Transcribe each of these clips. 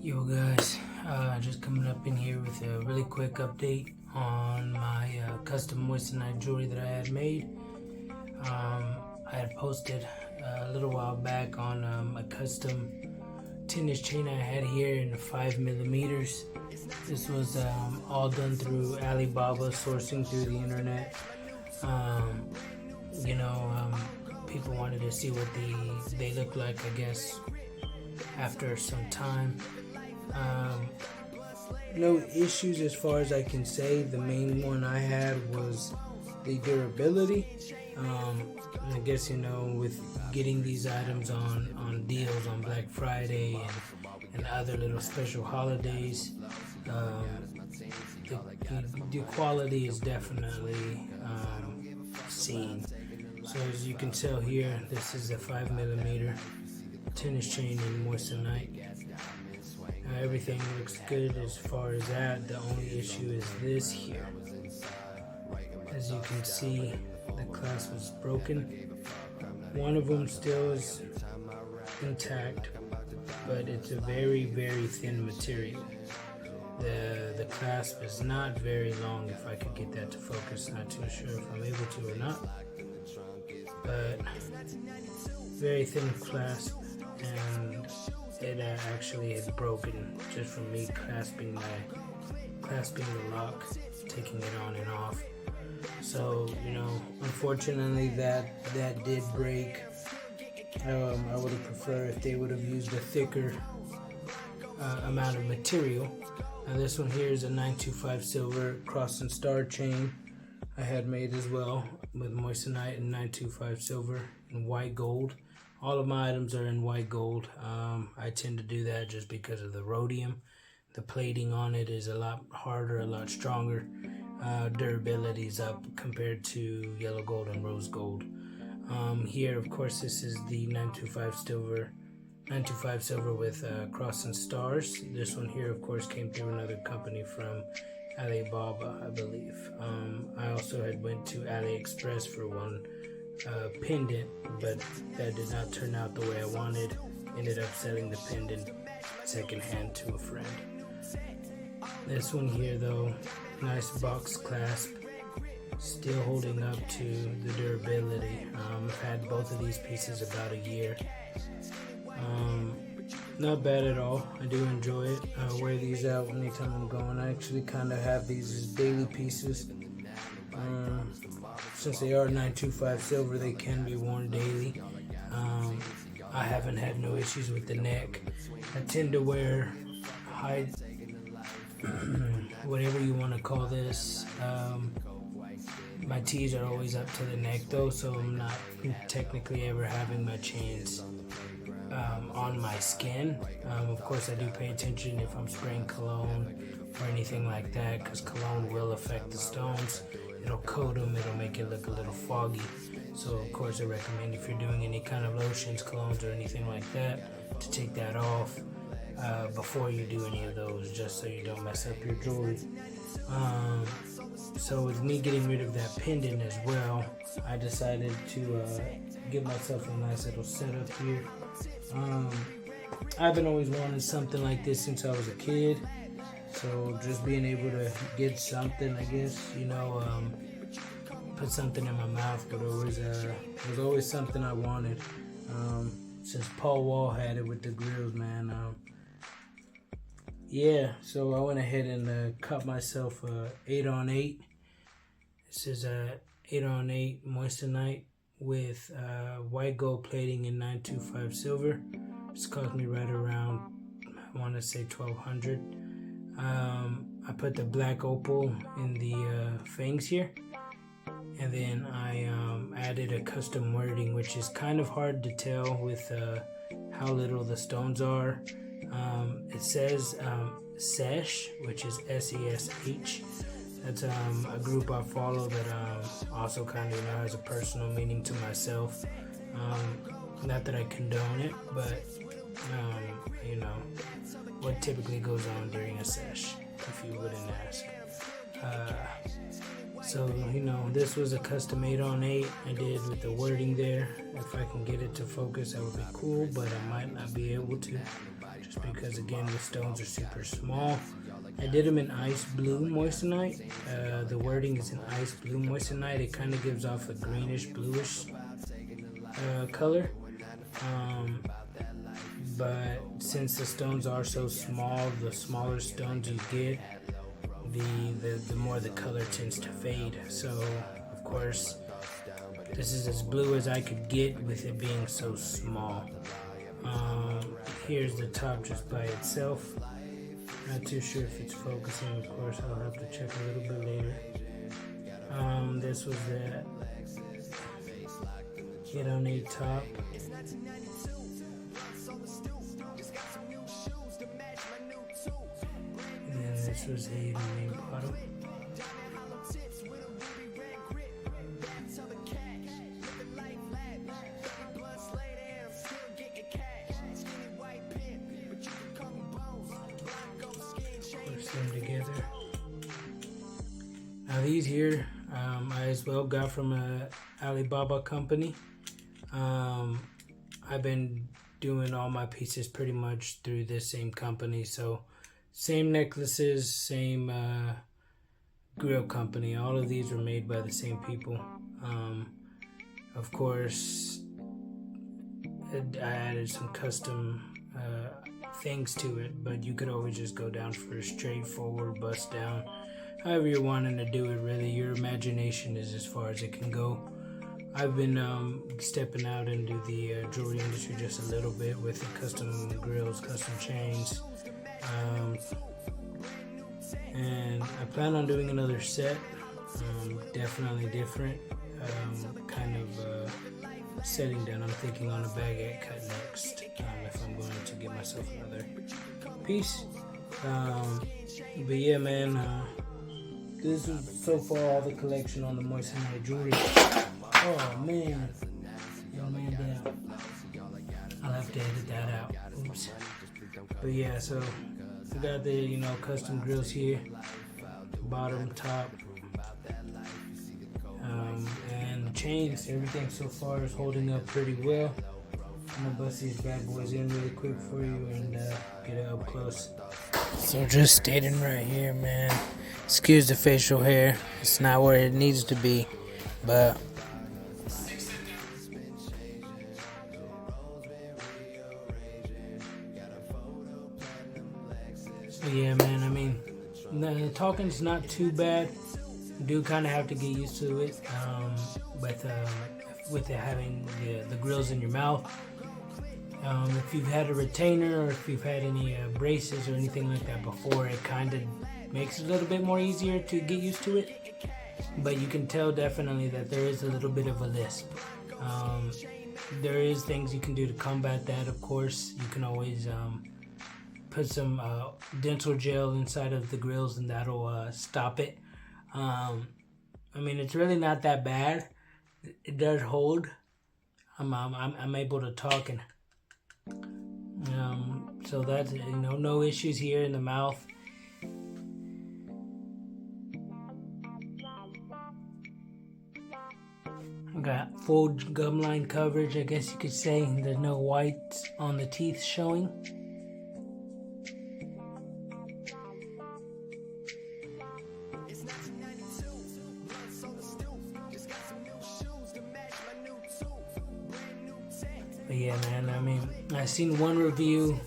Yo guys, just coming up in here with a really quick update on my custom moissanite jewelry that I had made. I had posted a little while back on a custom 10-inch chain I had here in 5mm. This was all done through Alibaba, sourcing through the internet. People wanted to see what they look like, I guess, after some time. No issues as far as I can say. The main one I had was the durability. I guess, with getting these items on deals on Black Friday and other little special holidays, the quality is definitely seen. So as you can tell here, this is a 5mm 10-inch chain in moissanite. Everything looks good as far as that. The only issue is this here. As you can see, the clasp was broken. One of them still is intact, but it's a very, very thin material. The clasp is not very long. If I could get that to focus, not too sure if I'm able to or not. But very thin clasp, and it actually had broken just from me clasping the lock, taking it on and off. So unfortunately that did break. I would have preferred if they would have used a thicker amount of material. Now this one here is a 925 silver cross and star chain I had made as well, with moissanite and 925 silver and white gold. All of my items are in white gold. I tend to do that just because of the rhodium. The plating on it is a lot harder, a lot stronger. Durability is up compared to yellow gold and rose gold. Here, of course, this is the 925 silver with cross and stars. This one here, of course, came through another company from Alibaba, I believe. I also had went to AliExpress for one pendant, but that did not turn out the way I wanted. Ended up selling the pendant secondhand to a friend. This one here though, nice box clasp, still holding up to the durability. I've had both of these pieces about a year. Not bad at all. I do enjoy it. I wear these out anytime I'm going. I actually kind of have these as daily pieces. Since they are 925 silver, they can be worn daily. I haven't had no issues with the neck. I tend to wear high, whatever you want to call this. My tees are always up to the neck though, so I'm not technically ever having my chains on my skin. Of course I do pay attention if I'm spraying cologne or anything like that, because cologne will affect the stones. It'll coat them, it'll make it look a little foggy. So of course I recommend, if you're doing any kind of lotions, colognes, or anything like that, to take that off before you do any of those, just so you don't mess up your jewelry. So with me getting rid of that pendant as well, I decided to give myself a nice little setup here. I've been always wanting something like this since I was a kid. So just being able to get something, I guess, put something in my mouth, but it was always something I wanted. Since Paul Wall had it with the Grillz, man. Yeah, so I went ahead and cut myself a 8-on-8. This is a 8-on-8 moissanite with white gold plating and 925 silver. This cost me right around, I want to say $1,200. I put the black opal in the fangs here, and then I added a custom wording, which is kind of hard to tell with how little the stones are. It says Sesh, which is S-E-S-H. That's a group I follow that also kind of has a personal meaning to myself. Not that I condone it, but what typically goes on during a sesh, if you wouldn't ask. So, you know, this was a custom 8-on-8 I did with the wording there. If I can get it to focus, that would be cool, but I might not be able to, just because, again, the stones are super small. I did them in ice blue moissanite. The wording is in ice blue moissanite. It kind of gives off a greenish, bluish color. But since the stones are so small, the smaller stones you get, the more the color tends to fade. So, of course, this is as blue as I could get with it being so small. Here's the top just by itself. Not too sure if it's focusing, of course, I'll have to check a little bit later. This was the 8-on-8 top. And then this was the 8-on-8 bottom. Them together. Now these here, I as well got from a Alibaba company. I've been doing all my pieces pretty much through this same company, so same necklaces, same grill company. All of these were made by the same people. Of course, I added some custom things to it, but you could always just go down for a straightforward bust down. However you're wanting to do it, really, your imagination is as far as it can go. I've been stepping out into the jewelry industry just a little bit with the custom grills, custom chains, and I plan on doing another set, definitely different, kind of setting down. I'm thinking on a baguette cut next, if I'm going to get myself another piece. But yeah, man, this is so far all the collection on the Moissanite jewelry. Oh man, I'll have to edit that out. Oops. But yeah, so we got the, you know, custom grills here, bottom, top, and the chains. Everything so far is holding up pretty well. I'm gonna bust these bad boys in really quick for you and get it up close. So just stating right here, man, excuse the facial hair, it's not where it needs to be, but so yeah, man, I mean, the talking's not too bad. You do kind of have to get used to it, with it having the grills in your mouth. If you've had a retainer or if you've had any braces or anything like that before, it kind of makes it a little bit more easier to get used to it. But you can tell definitely that there is a little bit of a lisp. There is things you can do to combat that, of course. You can always put some dental gel inside of the grills and that'll stop it. I mean, it's really not that bad. It does hold. I'm able to talk, and so that's, you know, no issues here in the mouth. I got full gum line coverage, I guess you could say. There's no whites on the teeth showing. But yeah, man, I mean, I seen one review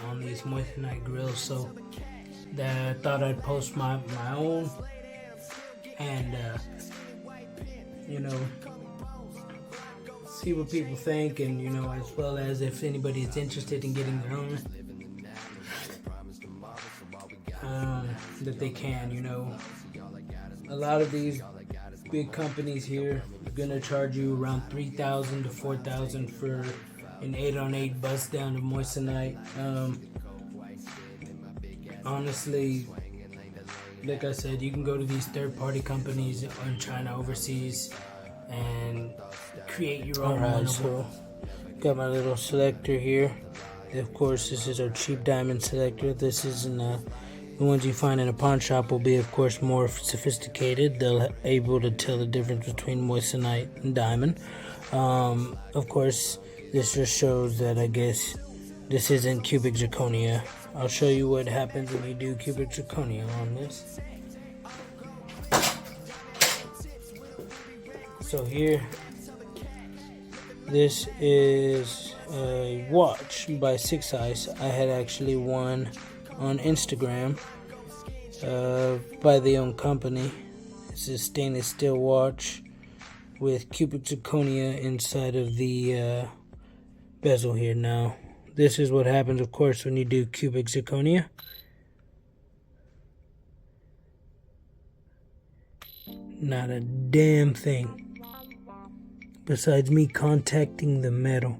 on these Moissanite Grillz, so that I thought I'd post my own, and you know, see what people think, and you know, as well as if anybody is interested in getting their own, that they can. You know, a lot of these big companies here are gonna charge you around $3,000 to $4,000 for an 8-on-8 bust down of Moissanite. Honestly, like I said, you can go to these third-party companies in China, overseas, and create your own. Alright, so got my little selector here. Of course, this is our cheap diamond selector. This is in The ones you find in a pawn shop will be, of course, more sophisticated. They'll be able to tell the difference between moissanite and diamond. Of course, this just shows that I guess this isn't cubic zirconia. I'll show you what happens when you do cubic zirconia on this. So here, this is a watch by 6 Eyes. I had actually one on Instagram by the own company. It's a stainless steel watch with cubic zirconia inside of the bezel here. Now, this is what happens, of course, when you do cubic zirconia. Not a damn thing. Besides me contacting the metal.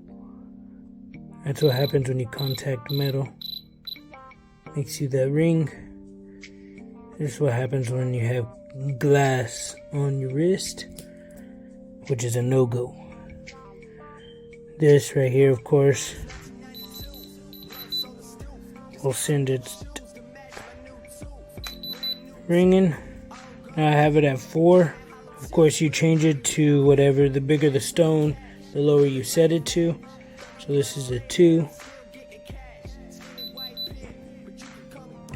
That's what happens when you contact metal. Makes you that ring. This is what happens when you have glass on your wrist, which is a no-go. This right here, of course, will send it ringing. Now I have it at 4. Of course, you change it to whatever. The bigger the stone, the lower you set it to. So this is a 2.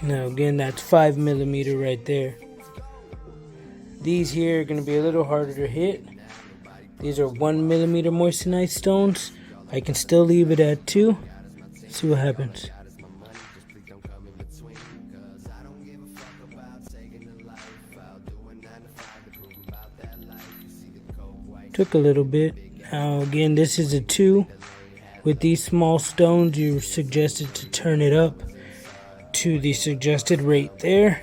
Now again, that's 5 millimeter right there. These here are going to be a little harder to hit. These are 1 millimeter moissanite stones. I can still leave it at 2. See what happens. Took a little bit. Now again, this is a 2. With these small stones, you're suggested to turn it up to the suggested rate there.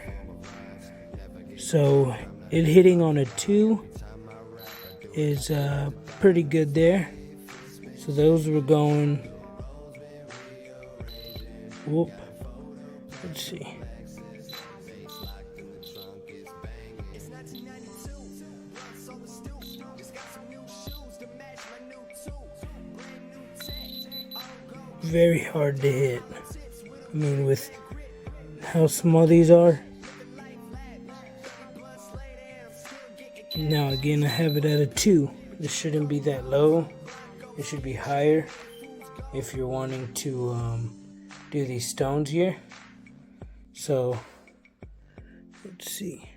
So it hitting on a 2 is pretty good there. So those were going, whoop, let's see. Very hard to hit. I mean, with how small these are. Now again, I have it at a 2. This shouldn't be that low. It should be higher if you're wanting to do these stones here. So let's see.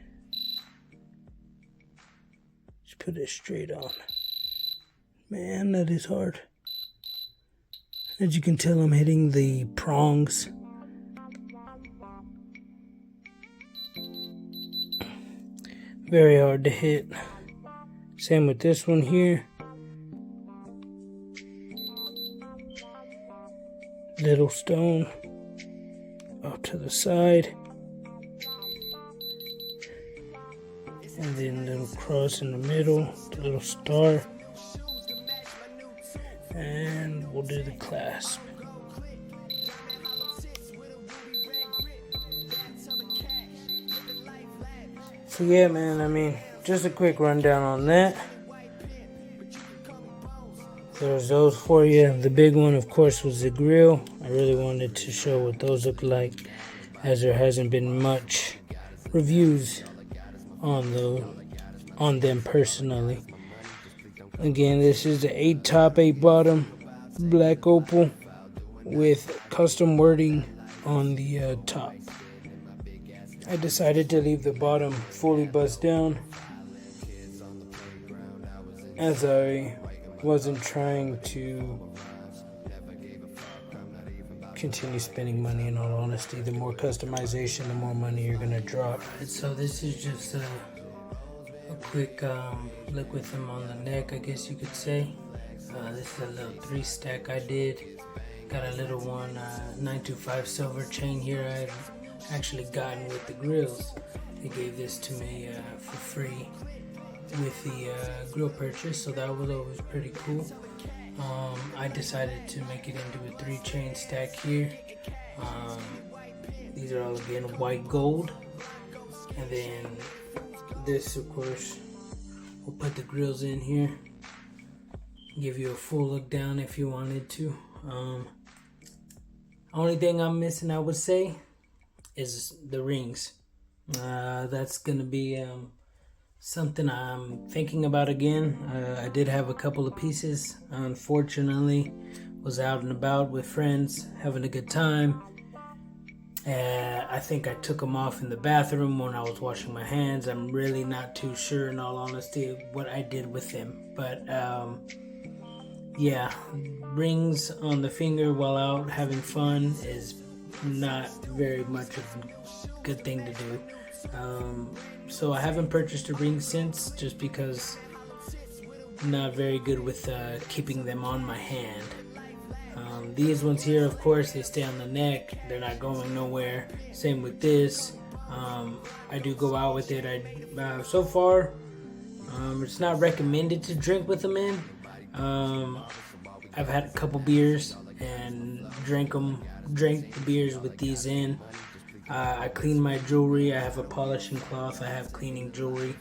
Just put it straight on. Man, that is hard. As you can tell, I'm hitting the prongs. Very hard to hit. Same with this one here. Little stone off to the side. And then little cross in the middle, the little star. And we'll do the clasp. So yeah, man, I mean, just a quick rundown on that. There's those for you. The big one, of course, was the grill. I really wanted to show what those look like, as there hasn't been much reviews on them personally. Again, this is the 8 top, 8 bottom, black opal with custom wording on the top. I decided to leave the bottom fully bust down, as I wasn't trying to continue spending money. In all honesty, the more customization, the more money you're gonna drop. So this is just a quick look with them on the neck, I guess you could say. This is a little 3 stack I did. Got a little one 925 silver chain here I've actually gotten with the Grillz. They gave this to me for free with the grill purchase, so that was always pretty cool. I decided to make it into a 3 chain stack here. These are all again white gold, and then this, of course, we'll put the Grillz in here, give you a full look down if you wanted to. Only thing I'm missing, I would say, is the rings. That's gonna be something I'm thinking about again. I did have a couple of pieces. Unfortunately, was out and about with friends, having a good time. I think I took them off in the bathroom when I was washing my hands. I'm really not too sure, in all honesty, what I did with them. But yeah, rings on the finger while out having fun is not very much of a good thing to do. So I haven't purchased a ring since, just because I'm not very good with keeping them on my hand. These ones here, of course, they stay on the neck. They're not going nowhere. Same with this. I do go out with it. So far, it's not recommended to drink with them in. I've had a couple beers and drank the beers with these in. I clean my jewelry. I have a polishing cloth. I have cleaning jewelry,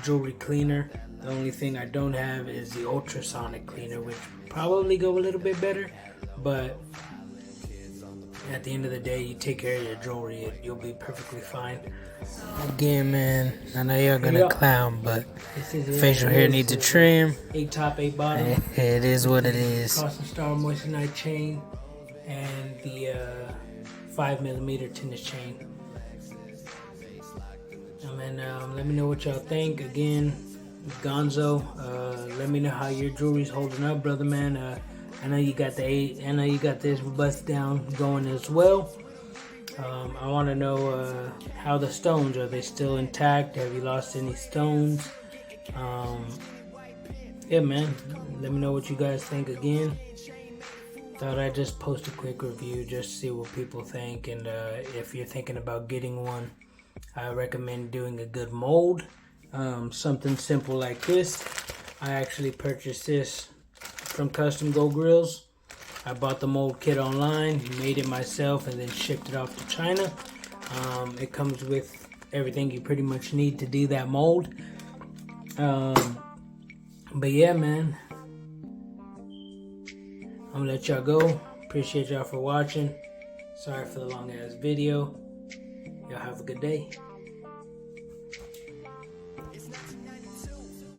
jewelry cleaner. The only thing I don't have is the ultrasonic cleaner, which probably go a little bit better. But at the end of the day, you take care of your jewelry, you'll be perfectly fine. Again, man, I know you're gonna clown, but facial hair needs a trim. 8 top, 8 bottom. It is what it is. Cross and star moissanite chain and the 5mm tennis chain. And let me know what y'all think. Again, Gonzo, let me know how your jewelry's holding up, brother, man. I know you got this bust down going as well. I want to know how the stones, are they still intact? Have you lost any stones? Yeah, man, let me know what you guys think. Again, thought I'd just post a quick review just to see what people think. And if you're thinking about getting one, I recommend doing a good mold. Something simple like this. I actually purchased this from Custom Gold Grillz. I bought the mold kit online, made it myself, and then shipped it off to China. It comes with everything you pretty much need to do that mold. But yeah, man, I'm gonna let y'all go. Appreciate y'all for watching. Sorry for the long ass video. Y'all have a good day.